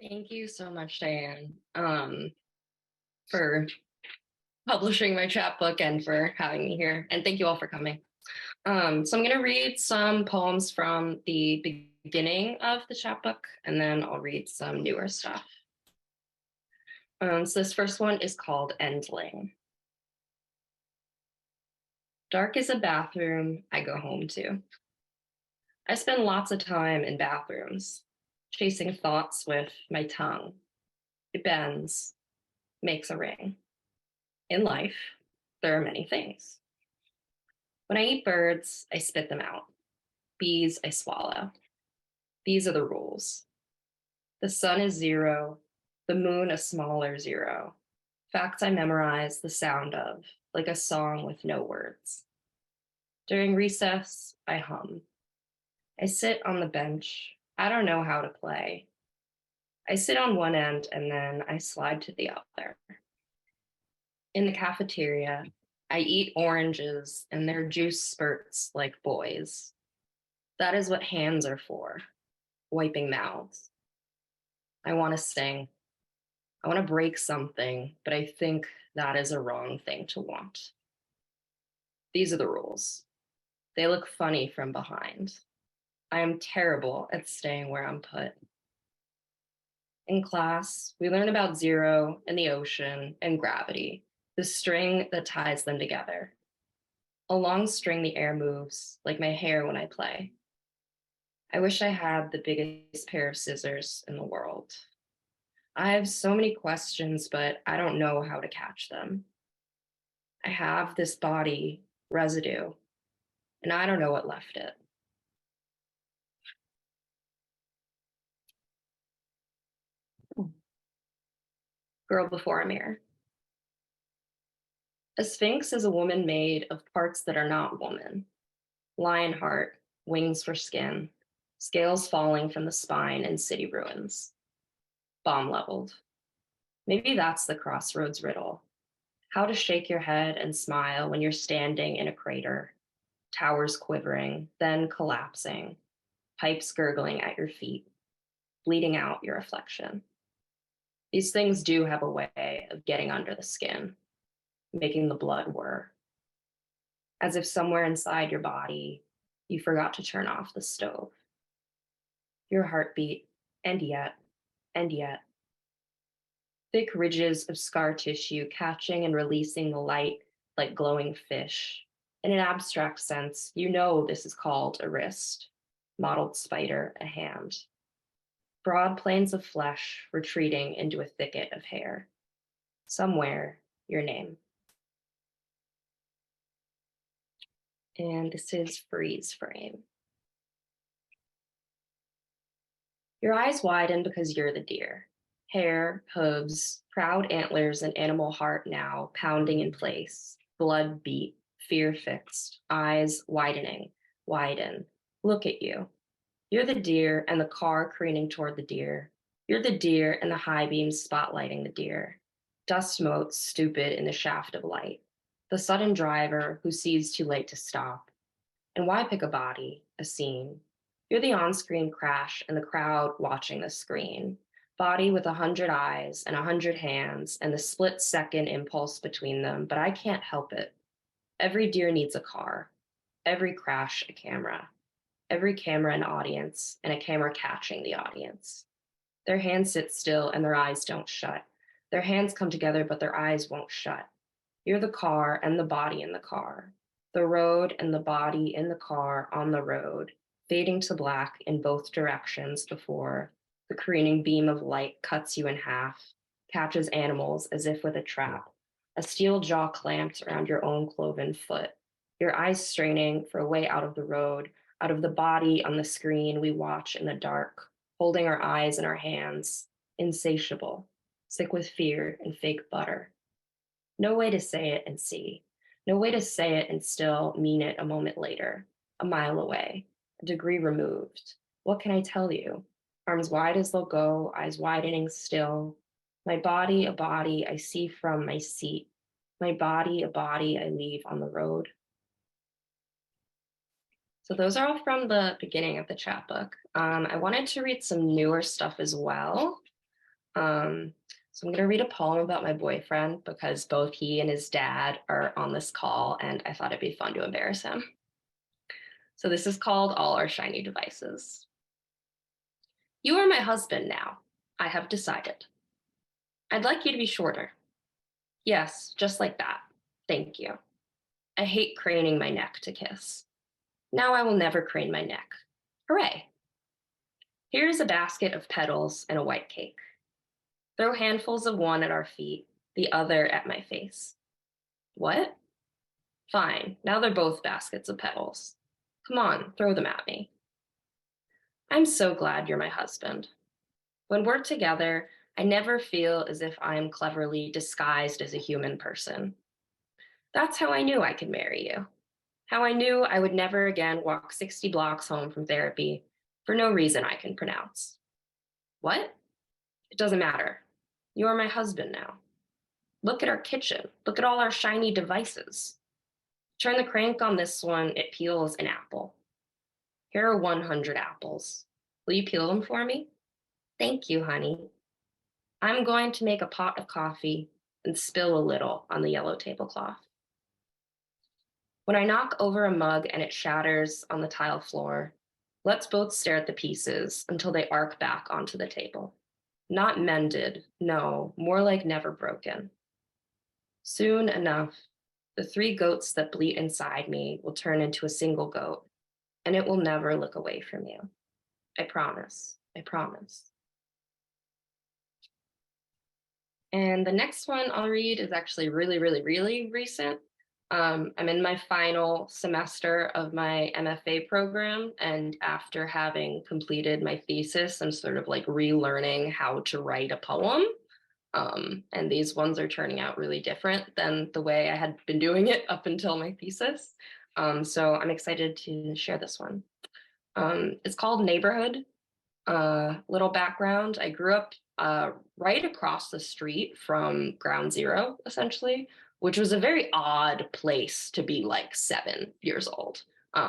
Thank you so much, Diane, for publishing my chapbook and for having me here. And thank you all for coming. So I'm going to read some poems from the beginning of the chapbook, and then I'll read some newer stuff. So this first one is called Endling. Dark is a bathroom I go home to. I spend lots of time in bathrooms, chasing thoughts with my tongue. It bends, makes a ring. In life, there are many things. When I eat birds, I spit them out. Bees, I swallow. These are the rules. The sun is zero, the moon a smaller zero. Facts I memorize the sound of, like a song with no words. During recess, I hum. I sit on the bench. I don't know how to play. I sit on one end and then I slide to the other. In the cafeteria, I eat oranges and their juice spurts like boys. That is what hands are for, wiping mouths. I want to sing. I want to break something, but I think that is a wrong thing to want. These are the rules. They look funny from behind. I am terrible at staying where I'm put. In class, we learn about zero and the ocean and gravity, the string that ties them together. A long string the air moves, like my hair when I play. I wish I had the biggest pair of scissors in the world. I have so many questions, but I don't know how to catch them. I have this body, residue, and I don't know what left it. Girl before a mirror. A sphinx is a woman made of parts that are not woman. Lion heart, wings for skin, scales falling from the spine in city ruins. Bomb leveled. Maybe that's the crossroads riddle. How to shake your head and smile when you're standing in a crater, towers quivering, then collapsing, pipes gurgling at your feet, bleeding out your reflection. These things do have a way of getting under the skin, making the blood whir. As if somewhere inside your body, you forgot to turn off the stove. Your heartbeat, and yet, and yet. Thick ridges of scar tissue catching and releasing the light like glowing fish. In an abstract sense, you know this is called a wrist, mottled spider, a hand. Broad plains of flesh retreating into a thicket of hair. Somewhere, your name. And this is freeze frame. Your eyes widen because you're the deer. Hair, hooves, proud antlers, and animal heart now pounding in place. Blood beat, fear fixed, eyes widening, widen. Look at you. You're the deer and the car careening toward the deer. You're the deer and the high beams spotlighting the deer. Dust motes stupid in the shaft of light. The sudden driver who sees too late to stop. And why pick a body, a scene? You're the on-screen crash and the crowd watching the screen. Body with 100 eyes and 100 hands and the split-second impulse between them, but I can't help it. Every deer needs a car. Every crash, a camera. Every camera, an audience, and a camera catching the audience. Their hands sit still and their eyes don't shut. Their hands come together, but their eyes won't shut. You're the car and the body in the car. The road and the body in the car on the road, fading to black in both directions before the careening beam of light cuts you in half, catches animals as if with a trap, a steel jaw clamped around your own cloven foot, your eyes straining for a way out of the road, out of the body on the screen we watch in the dark, holding our eyes in our hands, insatiable, sick with fear and fake butter. No way to say it and see. No way to say it and still mean it a moment later, a mile away, a degree removed. What can I tell you? Arms wide as they'll go, eyes widening still. My body, a body I see from my seat. My body, a body I leave on the road. So those are all from the beginning of the chapbook. I wanted to read some newer stuff as well. So I'm going to read a poem about my boyfriend because both he and his dad are on this call, and I thought it'd be fun to embarrass him. So this is called All Our Shiny Devices. You are my husband now. I have decided. I'd like you to be shorter. Yes, just like that. Thank you. I hate craning my neck to kiss. Now I will never crane my neck. Hooray. Here is a basket of petals and a white cake. Throw handfuls of one at our feet, the other at my face. What? Fine, now they're both baskets of petals. Come on, throw them at me. I'm so glad you're my husband. When we're together, I never feel as if I'm cleverly disguised as a human person. That's how I knew I could marry you. How I knew I would never again walk 60 blocks home from therapy for no reason I can pronounce. What? It doesn't matter. You are my husband now. Look at our kitchen. Look at all our shiny devices. Turn the crank on this one, it peels an apple. Here are 100 apples. Will you peel them for me? Thank you, honey. I'm going to make a pot of coffee and spill a little on the yellow tablecloth. When I knock over a mug and it shatters on the tile floor, let's both stare at the pieces until they arc back onto the table. Not mended, no, more like never broken. Soon enough, the 3 goats that bleat inside me will turn into a single goat, and it will never look away from you. I promise. I promise. And the next one I'll read is actually really, really, really recent. I'm in my final semester of my MFA program, and after having completed my thesis, I'm sort of like relearning how to write a poem. And these ones are turning out really different than the way I had been doing it up until my thesis. So I'm excited to share this one. It's called Neighborhood. Little background, I grew up right across the street from Ground Zero, essentially, which was a very odd place to be like 7 years old.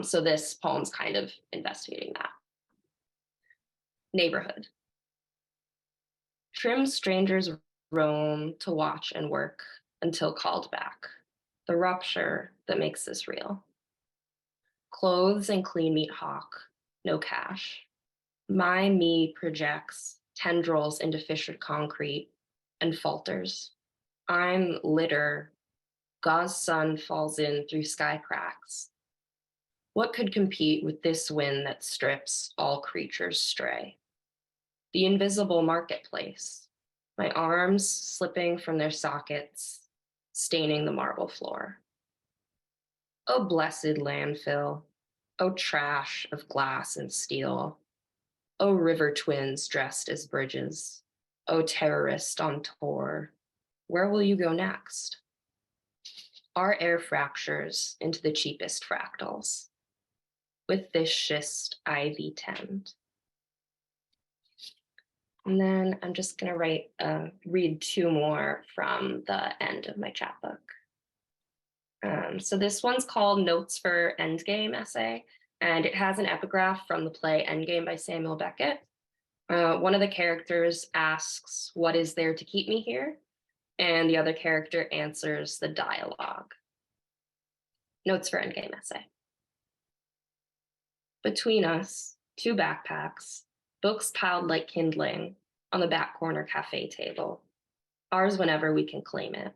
So this poem's kind of investigating that. Neighborhood. Trim strangers roam to watch and work until called back. The rupture that makes this real. Clothes and clean meat hawk, no cash. My me projects tendrils into fissured concrete and falters. I'm litter. God's sun falls in through sky cracks. What could compete with this wind that strips all creatures stray? The invisible marketplace, my arms slipping from their sockets, staining the marble floor. Oh, blessed landfill. Oh, trash of glass and steel. Oh, river twins dressed as bridges. Oh, terrorist on tour. Where will you go next? Our air fractures into the cheapest fractals. With this schist ivy tend. And then I'm just going to read 2 more from the end of my chapbook. So this one's called Notes for Endgame Essay, and it has an epigraph from the play Endgame by Samuel Beckett. One of the characters asks, "What is there to keep me here?" And the other character answers the dialogue. Notes for Endgame Essay. Between us, 2 backpacks, books piled like kindling on the back corner cafe table. Ours whenever we can claim it.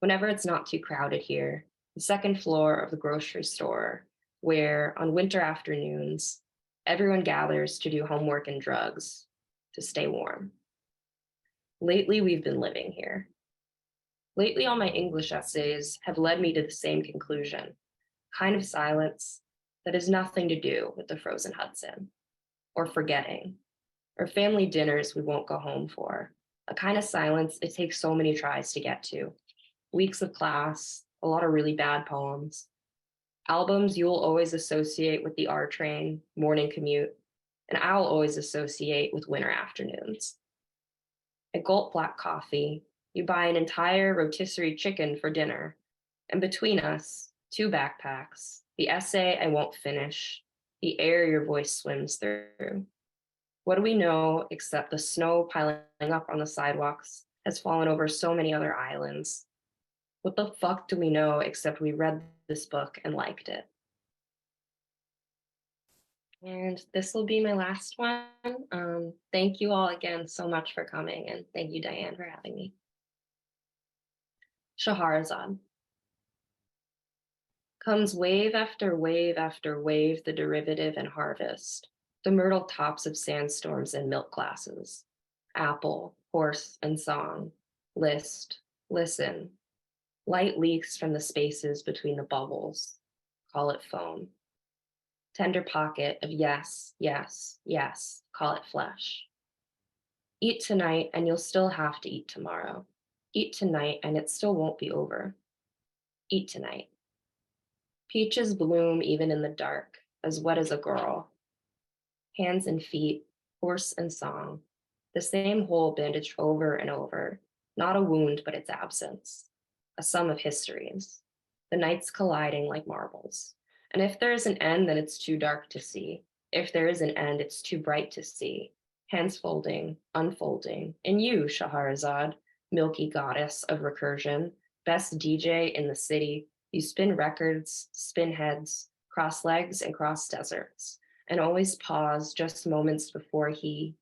Whenever it's not too crowded here, the 2nd floor of the grocery store, where on winter afternoons, everyone gathers to do homework and drugs to stay warm. Lately, we've been living here. Lately, all my English essays have led me to the same conclusion, kind of silence that has nothing to do with the frozen Hudson, or forgetting, or family dinners we won't go home for, a kind of silence it takes so many tries to get to. Weeks of class, a lot of really bad poems, albums you'll always associate with the R train, morning commute, and I'll always associate with winter afternoons. A gulp black coffee, you buy an entire rotisserie chicken for dinner, and between us, 2 backpacks, the essay I won't finish, the air your voice swims through. What do we know except the snow piling up on the sidewalks has fallen over so many other islands? What the fuck do we know except we read this book and liked it? And this will be my last one. Thank you all again so much for coming, and thank you, Diane, for having me. Shahrazad. Comes wave after wave after wave, the derivative and harvest, the myrtle tops of sandstorms and milk glasses, apple, horse, and song, list, listen, light leaks from the spaces between the bubbles, call it foam. Tender pocket of yes, yes, yes, call it flesh. Eat tonight and you'll still have to eat tomorrow. Eat tonight and it still won't be over. Eat tonight. Peaches bloom even in the dark, as wet as a girl. Hands and feet, horse and song. The same hole bandaged over and over. Not a wound, but its absence. A sum of histories. The nights colliding like marbles. And if there is an end, then it's too dark to see. If there is an end, it's too bright to see. Hands folding, unfolding. And you, Shahrazad, milky goddess of recursion, best DJ in the city, you spin records, spin heads, cross legs, and cross deserts, and always pause just moments before he